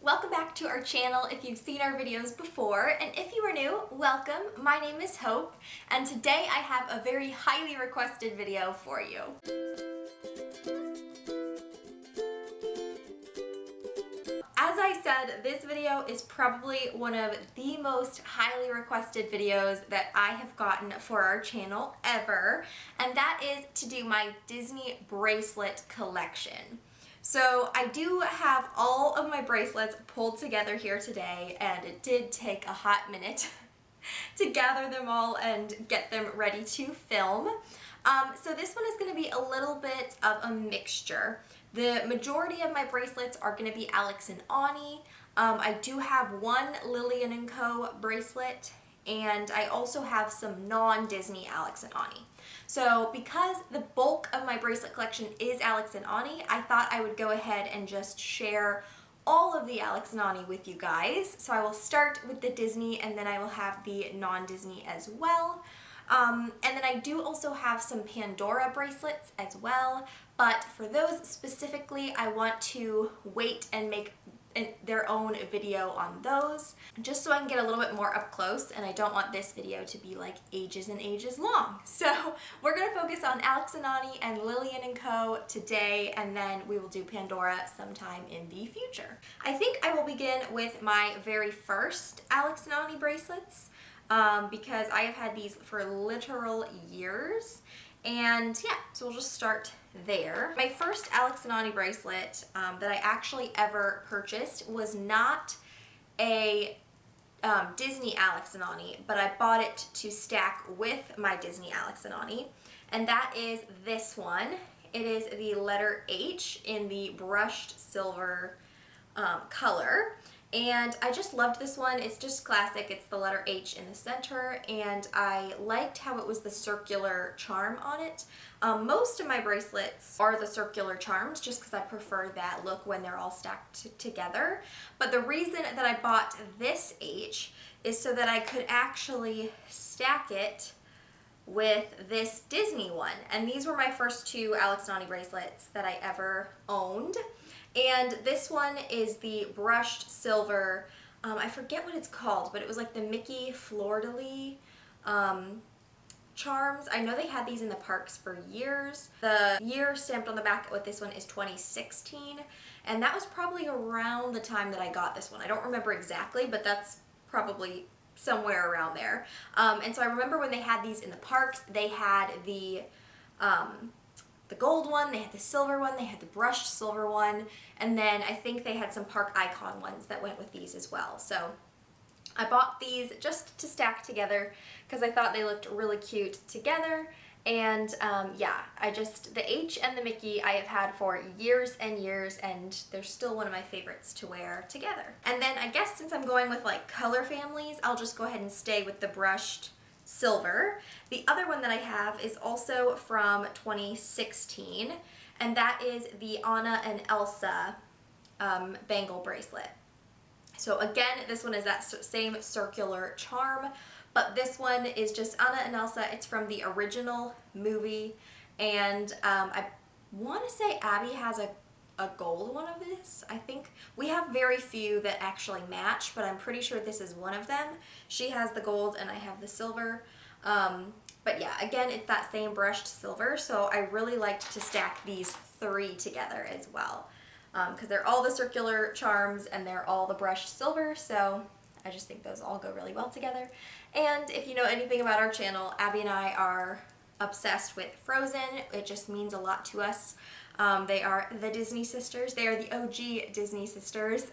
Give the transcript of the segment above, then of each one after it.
Welcome back to our channel if you've seen our videos before, and if you are new, welcome. My name is Hope, and today I have a very highly requested video for you. As I said, this video is probably one of the most highly requested videos that I have gotten for our channel ever, and that is to do my Disney bracelet collection. So I do have all of my bracelets pulled together here today, and it did take a hot minute to gather them all and get them ready to film. So this one is going to be a little bit of a mixture. The majority of my bracelets are going to be Alex and Ani. I do have one Lillian & Co. bracelet, and I also have some non-Disney Alex and Ani. So because the bulk of my bracelet collection is Alex and Ani, I thought I would go ahead and just share all of the Alex and Ani with you guys. So I will start with the Disney, and then I will have the non-Disney as well. And then I do also have some Pandora bracelets as well, but for those specifically, I want to wait and make their own video on those, just so I can get a little bit more up close, and I don't want this video to be like ages and ages long. So we're going to focus on Alex and Ani and Lillian & Co. today, and then we will do Pandora sometime in the future. I think I will begin with my very first Alex and Ani bracelets, because I have had these for literal years. And yeah, so we'll just start there. My first Alex and Ani bracelet that I actually ever purchased was not a Disney Alex and Ani, but I bought it to stack with my Disney Alex and Ani, and that is this one. It is the letter H in the brushed silver color. And I just loved this one. It's just classic. It's the letter H in the center, and I liked how it was the circular charm on it. Most of my bracelets are the circular charms just because I prefer that look when they're all stacked together. But the reason that I bought this H is so that I could actually stack it with this Disney one. And these were my first two Alex and Ani bracelets that I ever owned. And this one is the brushed silver, I forget what it's called, but it was like the Mickey Fleur-de-lis charms. I know they had these in the parks for years. The year stamped on the back with this one is 2016, and that was probably around the time that I got this one. I don't remember exactly, but that's probably somewhere around there. And so I remember when they had these in the parks, they had the gold one, they had the silver one, they had the brushed silver one, and then I think they had some park icon ones that went with these as well. So I bought these just to stack together because I thought they looked really cute together. And yeah, the H and the Mickey I have had for years and years, and they're still one of my favorites to wear together. And then I guess since I'm going with like color families, I'll just go ahead and stay with the brushed silver. The other one that I have is also from 2016, and that is the Anna and Elsa bangle bracelet. So again, this one is that same circular charm, but this one is just Anna and Elsa. It's from the original movie, and I want to say Abby has a gold one of this. I think we have very few that actually match, but I'm pretty sure this is one of them. She has the gold and I have the silver. But yeah, again, it's that same brushed silver, so I really liked to stack these three together as well, because they're all the circular charms and they're all the brushed silver, so I just think those all go really well together. And if you know anything about our channel, Abby and I are obsessed with Frozen. It just means a lot to us. They are the Disney sisters. They are the OG Disney sisters.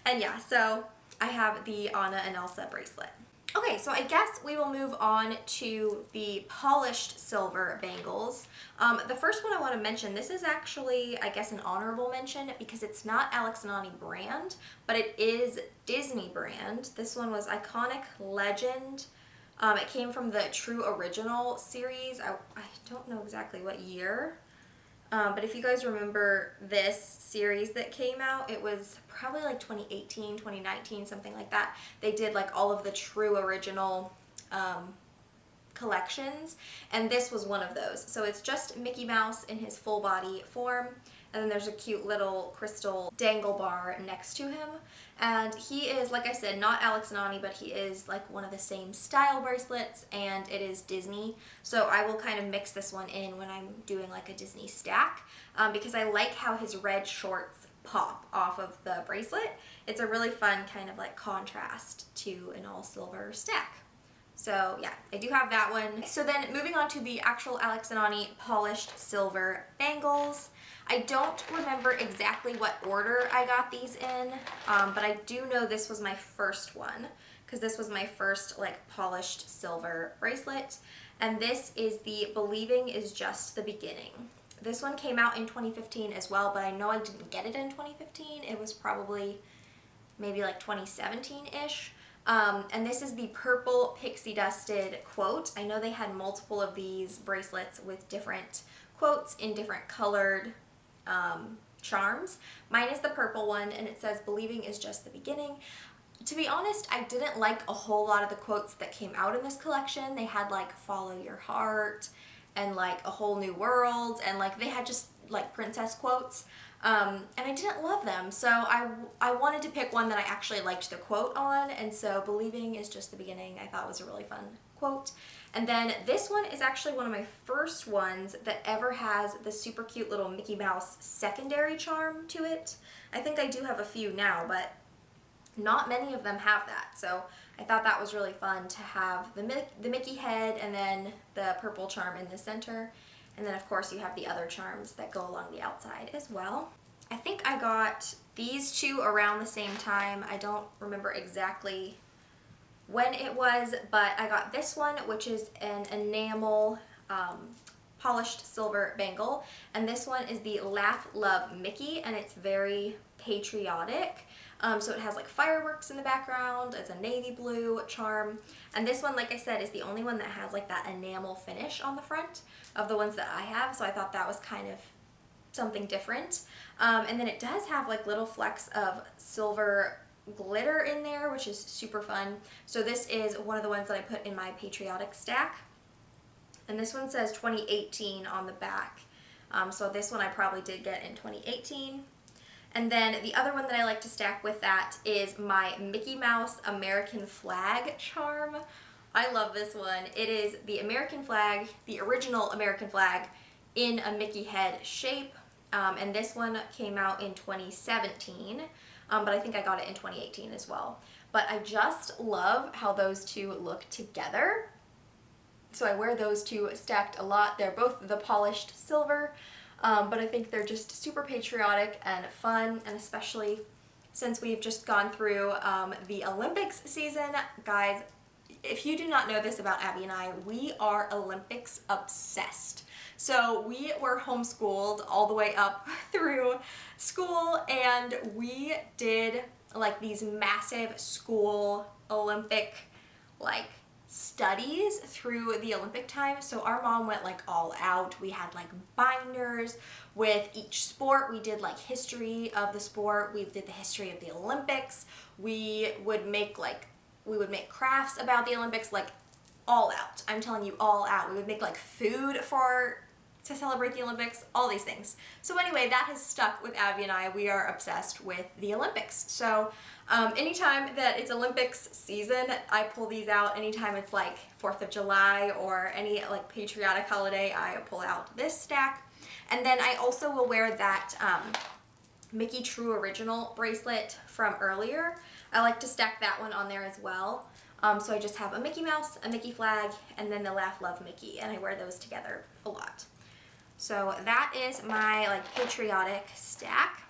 And yeah, so I have the Anna and Elsa bracelet. Okay, so I guess we will move on to the polished silver bangles. The first one I want to mention, this is actually, I guess, an honorable mention because it's not Alex and Ani brand, but it is Disney brand. This one was Iconic Legend. It came from the True Original series. I don't know exactly what year. But if you guys remember this series that came out, it was probably like 2018, 2019, something like that. They did like all of the True Original collections, and this was one of those. So it's just Mickey Mouse in his full body form, and then there's a cute little crystal dangle bar next to him. And he is, like I said, not Alex and Ani, but he is like one of the same style bracelets, and it is Disney. So I will kind of mix this one in when I'm doing like a Disney stack, because I like how his red shorts pop off of the bracelet. It's a really fun kind of like contrast to an all silver stack. So yeah, I do have that one. So then moving on to the actual Alex and Ani polished silver bangles. I don't remember exactly what order I got these in, but I do know this was my first one, because this was my first like polished silver bracelet. And this is the Believing is Just the Beginning. This one came out in 2015 as well, but I know I didn't get it in 2015. It was probably maybe like 2017-ish. And this is the purple pixie dusted quote. I know they had multiple of these bracelets with different quotes in different colored charms. Mine is the purple one, and it says believing is just the beginning. To be honest, I didn't like a whole lot of the quotes that came out in this collection. They had like follow your heart and like a whole new world, and like they had just like princess quotes. And I didn't love them, so I wanted to pick one that I actually liked the quote on, and so believing is just the beginning I thought was a really fun quote. And then this one is actually one of my first ones that ever has the super cute little Mickey Mouse secondary charm to it. I think I do have a few now, but not many of them have that, so I thought that was really fun to have the Mickey head and then the purple charm in the center. And then of course you have the other charms that go along the outside as well. I think I got these two around the same time. I don't remember exactly when it was, but I got this one, which is an enamel polished silver bangle. And this one is the Laugh Love Mickey, and it's very patriotic. So it has like fireworks in the background. It's a navy blue charm. And this one, like I said, is the only one that has like that enamel finish on the front of the ones that I have. So I thought that was kind of something different. And then it does have like little flecks of silver glitter in there, which is super fun. So this is one of the ones that I put in my patriotic stack. And this one says 2018 on the back. So this one I probably did get in 2018. And then the other one that I like to stack with that is my Mickey Mouse American flag charm. I love this one. It is the American flag, the original American flag in a Mickey head shape. And this one came out in 2017, but I think I got it in 2018 as well. But I just love how those two look together. So I wear those two stacked a lot. They're both the polished silver. But I think they're just super patriotic and fun, and especially since we've just gone through the Olympics season. Guys, if you do not know this about Abby and I, we are Olympics obsessed. So we were homeschooled all the way up through school, and we did like these massive school Olympic like studies through the Olympic time. So our mom went like all out. We had like binders with each sport. We did like history of the sport. We did the history of the Olympics. We would make crafts about the Olympics, like all out. I'm telling you, all out. We would make like food to celebrate the Olympics, all these things. So anyway, that has stuck with Abby and I. We are obsessed with the Olympics. So anytime that it's Olympics season, I pull these out. Anytime it's like 4th of July or any like patriotic holiday, I pull out this stack. And then I also will wear that Mickey True Original bracelet from earlier. I like to stack that one on there as well. So I just have a Mickey Mouse, a Mickey flag, and then the Laugh Love Mickey, and I wear those together a lot. So that is my like patriotic stack.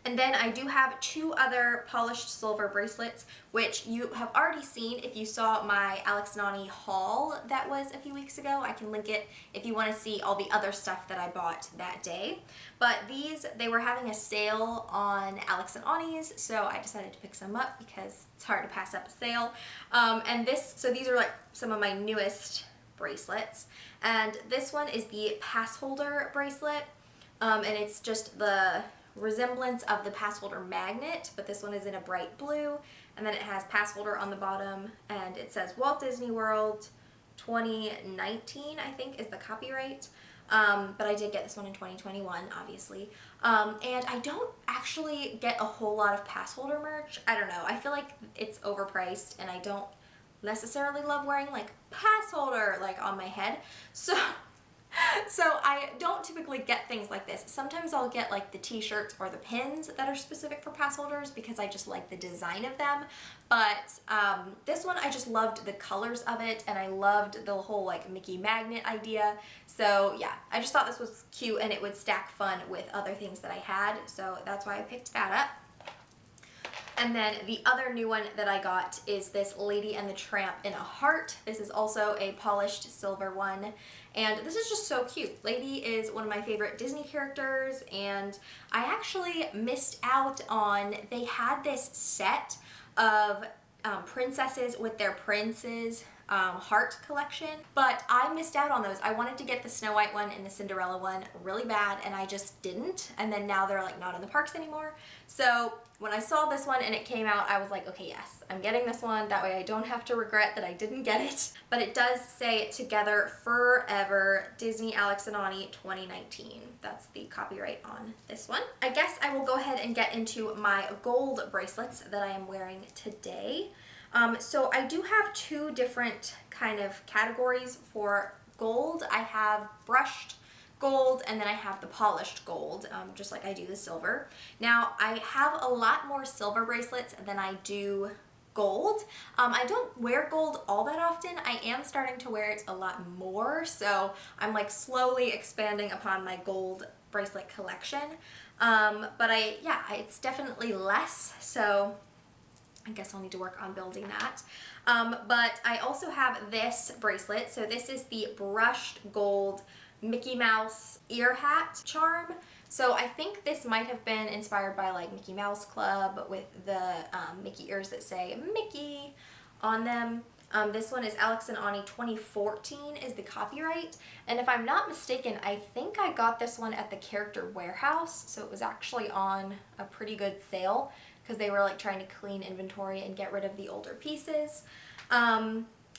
And then I do have two other polished silver bracelets, which you have already seen if you saw my Alex and Ani haul that was a few weeks ago. I can link it if you want to see all the other stuff that I bought that day. But these, they were having a sale on Alex and Ani's, so I decided to pick some up because it's hard to pass up a sale. So these are like some of my newest bracelets. And this one is the pass holder bracelet, and it's just the resemblance of the pass holder magnet, but this one is in a bright blue, and then it has pass holder on the bottom, and it says Walt Disney World 2019, I think is the copyright. but I did get this one in 2021, obviously. And I don't actually get a whole lot of pass holder merch. I don't know. I feel like it's overpriced and I don't necessarily love wearing like pass holder like on my head. So I don't typically get things like this. Sometimes I'll get like the t-shirts or the pins that are specific for pass holders because I just like the design of them. But this one, I just loved the colors of it and I loved the whole like Mickey magnet idea. So yeah, I just thought this was cute and it would stack fun with other things that I had. So that's why I picked that up. And then the other new one that I got is this Lady and the Tramp in a heart. This is also a polished silver one. And this is just so cute. Lady is one of my favorite Disney characters, and I actually missed out on, they had this set of princesses with their princes heart collection, but I missed out on those. I wanted to get the Snow White one and the Cinderella one really bad, and I just didn't. And then now they're like not in the parks anymore. So when I saw this one and it came out, I was like, okay, yes, I'm getting this one. That way I don't have to regret that I didn't get it. But it does say Together Forever, Disney Alex and Ani 2019. That's the copyright on this one. I guess I will go ahead and get into my gold bracelets that I am wearing today. So I do have two different kind of categories for gold. I have brushed gold and then I have the polished gold, just like I do the silver. Now I have a lot more silver bracelets than I do gold. I don't wear gold all that often. I am starting to wear it a lot more, so I'm like slowly expanding upon my gold bracelet collection. But it's definitely less, so I guess I'll need to work on building that. But I also have this bracelet. So this is the brushed gold Mickey Mouse ear hat charm. So I think this might have been inspired by like Mickey Mouse Club with the Mickey ears that say Mickey on them. This one is Alex and Ani 2014 is the copyright. And if I'm not mistaken, I think I got this one at the Character Warehouse. So it was actually on a pretty good sale because they were like trying to clean inventory and get rid of the older pieces.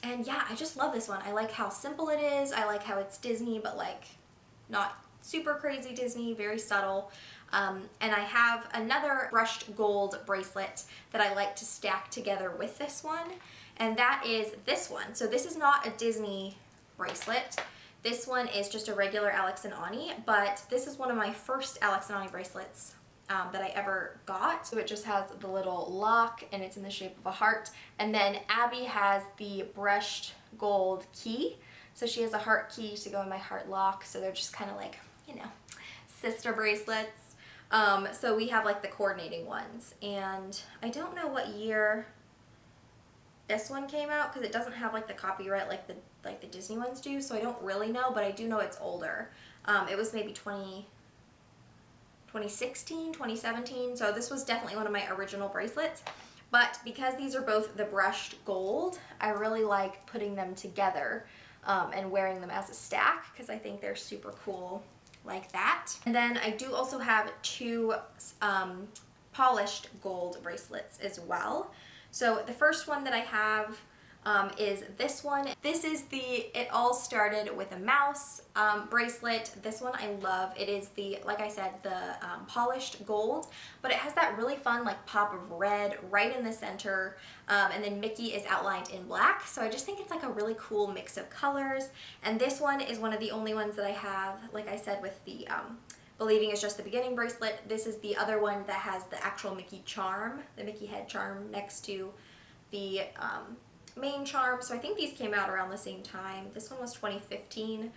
And yeah, I just love this one. I like how simple it is. I like how it's Disney, but like not super crazy Disney, very subtle. And I have another brushed gold bracelet that I like to stack together with this one, and that is this one. So this is not a Disney bracelet. This one is just a regular Alex and Ani, but this is one of my first Alex and Ani bracelets that I ever got. So it just has the little lock and it's in the shape of a heart. And then Abby has the brushed gold key. So she has a heart key to go in my heart lock. So they're just kind of like, you know, sister bracelets. So we have like the coordinating ones. And I don't know what year this one came out because it doesn't have like the copyright like the Disney ones do. So I don't really know, but I do know it's older. It was maybe 2016, 2017, so this was definitely one of my original bracelets. But because these are both the brushed gold, I really like putting them together and wearing them as a stack because I think they're super cool like that. And then I do also have two polished gold bracelets as well. So the first one that I have is this one. This is the It All Started with a Mouse bracelet. This one I love. It is the, like I said, the polished gold, but it has that really fun like pop of red right in the center, and then Mickey is outlined in black. So I just think it's like a really cool mix of colors. And this one is one of the only ones that I have, like I said, with the Believing Is Just the Beginning bracelet. This is the other one that has the actual Mickey charm, the Mickey head charm next to the main charm. So I think these came out around the same time. This one was 2015.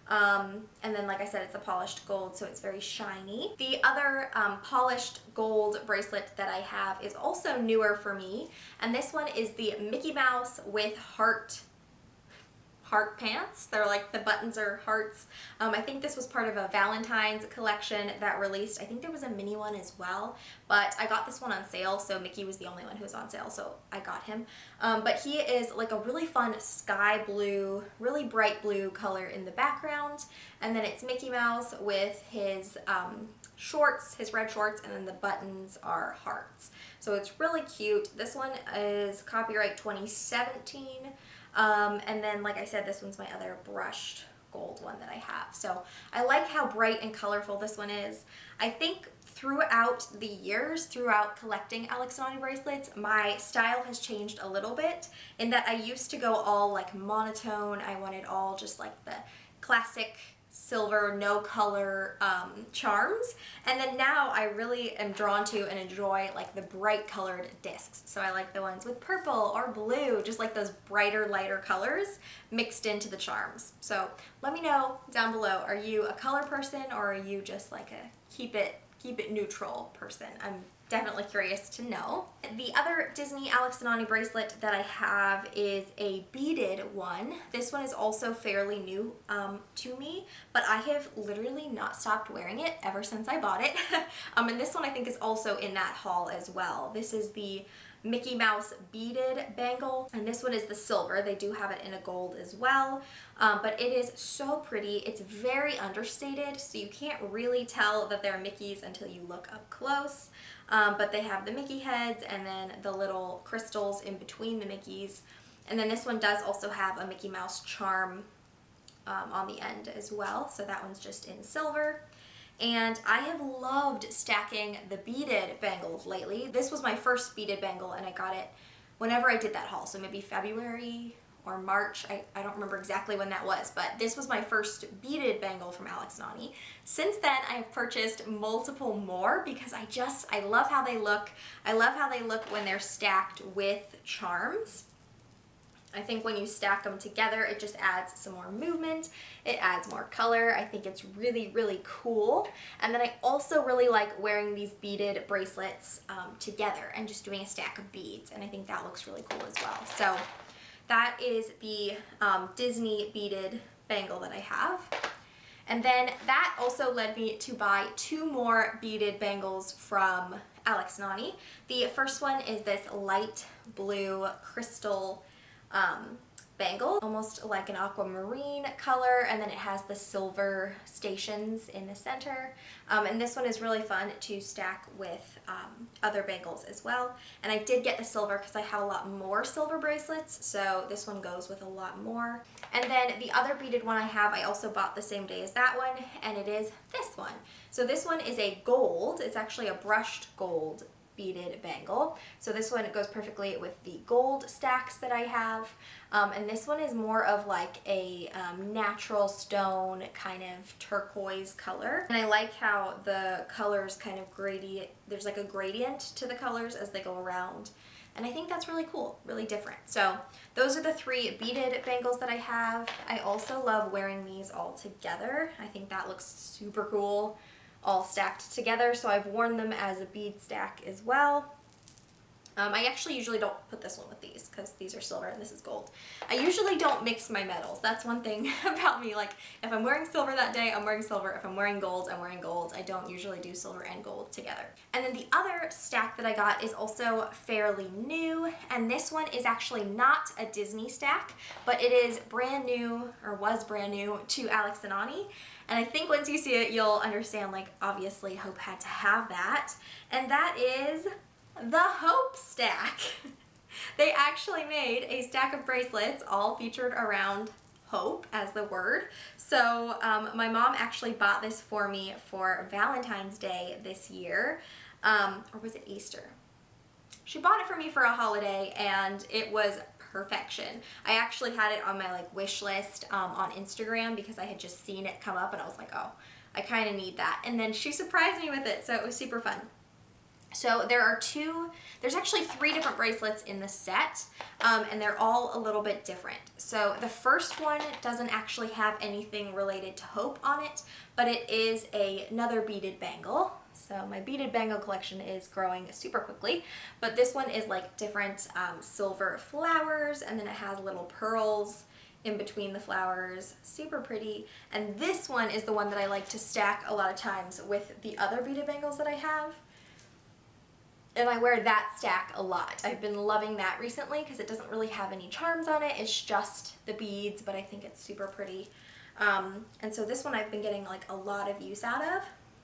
And then like I said, it's a polished gold, so it's very shiny. The other polished gold bracelet that I have is also newer for me, and this one is the Mickey Mouse with heart pants. They're like, the buttons are hearts. I think this was part of a Valentine's collection that released. I think there was a mini one as well, but I got this one on sale, so Mickey was the only one who was on sale, so I got him. But he is like a really fun sky blue, really bright blue color in the background, and then it's Mickey Mouse with his shorts, his red shorts, and then the buttons are hearts. So it's really cute. This one is copyright 2017. And then, like I said, this one's my other brushed gold one that I have. So I like how bright and colorful this one is. I think throughout the years, throughout collecting Alexandria bracelets, my style has changed a little bit in that I used to go all like monotone. I wanted all just like the classic silver, no color charms. And then now I really am drawn to and enjoy like the bright colored discs. So I like the ones with purple or blue, just like those brighter, lighter colors mixed into the charms. So let me know down below, are you a color person or are you just like a keep it neutral person? I'm definitely curious to know. The other Disney Alex and Ani bracelet that I have is a beaded one. This one is also fairly new to me, but I have literally not stopped wearing it ever since I bought it. And this one I think is also in that haul as well. This is the Mickey Mouse beaded bangle, and this one is the silver. They do have it in a gold as well, but it is so pretty. It's very understated, so you can't really tell that they're Mickeys until you look up close. But they have the Mickey heads and then the little crystals in between the Mickeys. And then this one does also have a Mickey Mouse charm on the end as well, so that one's just in silver. And I have loved stacking the beaded bangles lately. This was my first beaded bangle and I got it whenever I did that haul, so maybe February or March, I don't remember exactly when that was, but this was my first beaded bangle from Alex and Ani. Since then, I've purchased multiple more because I love how they look. I love how they look when they're stacked with charms. I think when you stack them together, it just adds some more movement. It adds more color. I think it's really, really cool. And then I also really like wearing these beaded bracelets together and just doing a stack of beads. And I think that looks really cool as well. So that is the Disney beaded bangle that I have. And then that also led me to buy 2 more beaded bangles from Alex and Ani. The first one is this light blue crystal bangle, almost like an aquamarine color, and then it has the silver stations in the center. And this one is really fun to stack with other bangles as well. And I did get the silver because I have a lot more silver bracelets, so this one goes with a lot more. And then the other beaded one I have, I also bought the same day as that one, and it is this one. So this one is a gold. It's actually a brushed gold beaded bangle. So this one goes perfectly with the gold stacks that I have. And this one is more of like a natural stone kind of turquoise color. And I like how the colors kind of gradient, there's like a gradient to the colors as they go around. And I think that's really cool, really different. So those are the 3 beaded bangles that I have. I also love wearing these all together. I think that looks super cool, all stacked together, so I've worn them as a bead stack as well. I actually usually don't put this one with these because these are silver and this is gold. I usually don't mix my metals. That's one thing about me. Like if I'm wearing silver that day, I'm wearing silver. If I'm wearing gold, I'm wearing gold. I don't usually do silver and gold together. And then the other stack that I got is also fairly new, and this one is actually not a Disney stack, but it is brand new, or was brand new, to Alex and Ani. And I think once you see it, you'll understand, like, obviously Hope had to have that. And that is the Hope stack. They actually made a stack of bracelets all featured around hope as the word. So my mom actually bought this for me for Valentine's Day this year. Or was it Easter? She bought it for me for a holiday and it was perfection. I actually had it on my like wish list on Instagram because I had just seen it come up and I was like, oh, I kind of need that. And then she surprised me with it, so it was super fun. So there's actually 3 different bracelets in the set, and they're all a little bit different. So the first one doesn't actually have anything related to hope on it, but it is another beaded bangle. So my beaded bangle collection is growing super quickly, but this one is like different silver flowers, and then it has little pearls in between the flowers, super pretty. And this one is the one that I like to stack a lot of times with the other beaded bangles that I have. And I wear that stack a lot. I've been loving that recently because it doesn't really have any charms on it. It's just the beads, but I think it's super pretty. And so this one I've been getting like a lot of use out of.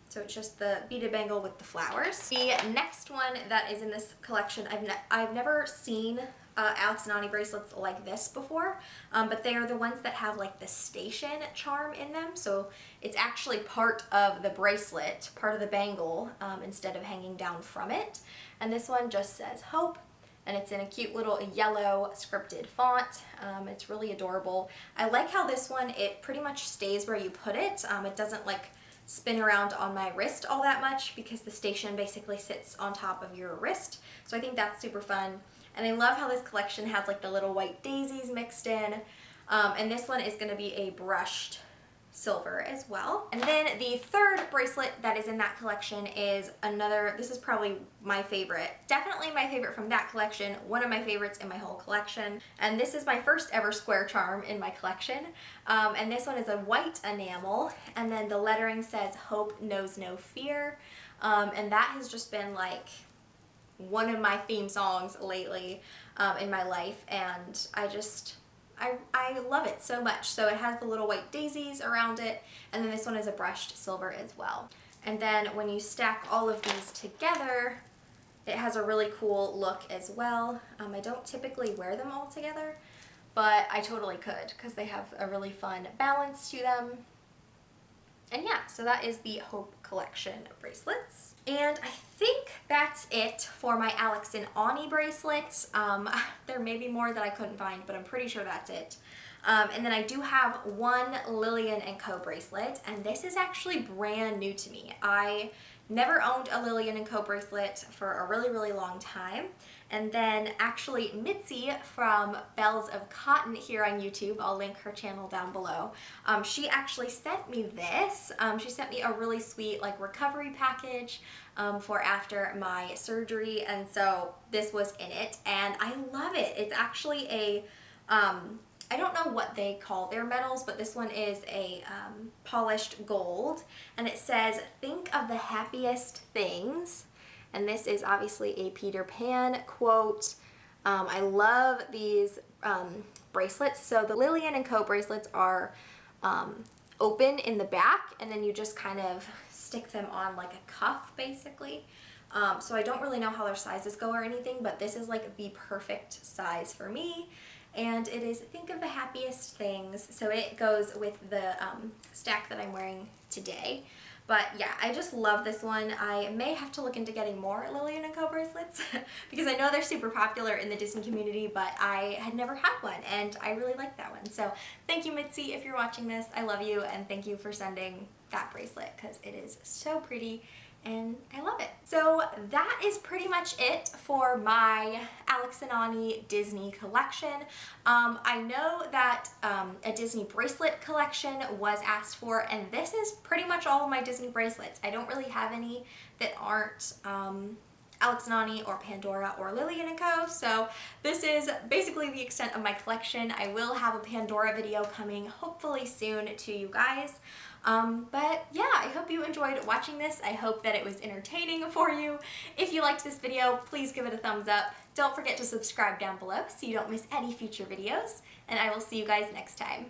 So it's just the beaded bangle with the flowers. The next one that is in this collection, I've never seen Alex and Ani bracelets like this before, but they are the ones that have like the station charm in them. So it's actually part of the bracelet, part of the bangle, instead of hanging down from it. And this one just says hope, and it's in a cute little yellow scripted font. It's really adorable. I like how this one, it pretty much stays where you put it. It doesn't like spin around on my wrist all that much because the station basically sits on top of your wrist. So I think that's super fun. And I love how this collection has like the little white daisies mixed in. And this one is going to be a brushed silver as well. And then the third bracelet that is in that collection is another, this is probably my favorite, definitely my favorite from that collection, one of my favorites in my whole collection. And this is my first ever square charm in my collection. And this one is a white enamel, and then the lettering says hope knows no fear. And that has just been like one of my theme songs lately in my life, and I love it so much. So it has the little white daisies around it, and then this one is a brushed silver as well. And then when you stack all of these together, it has a really cool look as well. I don't typically wear them all together, but I totally could because they have a really fun balance to them. And yeah, so that is the Hope collection of bracelets. And I think that's it for my Alex and Ani bracelets. There may be more that I couldn't find, but I'm pretty sure that's it. And then I do have one Lillian & Co bracelet, and this is actually brand new to me. I never owned a Lillian & Co bracelet for a really, really long time. And then actually Mitzi from Bells of Cotton here on YouTube, I'll link her channel down below, she actually sent me this. She sent me a really sweet like recovery package for after my surgery, and so this was in it, and I love it. It's actually a, I don't know what they call their metals, but this one is a polished gold, and it says, think of the happiest things. And this is obviously a Peter Pan quote. I love these bracelets. So the Lillian & Co bracelets are open in the back, and then you just kind of stick them on like a cuff basically. So I don't really know how their sizes go or anything, but this is like the perfect size for me. And it is think of the happiest things. So it goes with the stack that I'm wearing today. But yeah, I just love this one. I may have to look into getting more Lillian & Co bracelets because I know they're super popular in the Disney community, but I had never had one, and I really like that one. So thank you, Mitzi, if you're watching this. I love you, and thank you for sending that bracelet because it is so pretty and I love it. So that is pretty much it for my Alex and Ani Disney collection. I know that a Disney bracelet collection was asked for, and this is pretty much all of my Disney bracelets. I don't really have any that aren't Alex and Ani or Pandora or Lillian & Co. So this is basically the extent of my collection. I will have a Pandora video coming hopefully soon to you guys. But yeah, I hope you enjoyed watching this. I hope that it was entertaining for you. If you liked this video, please give it a thumbs up. Don't forget to subscribe down below so you don't miss any future videos, and I will see you guys next time.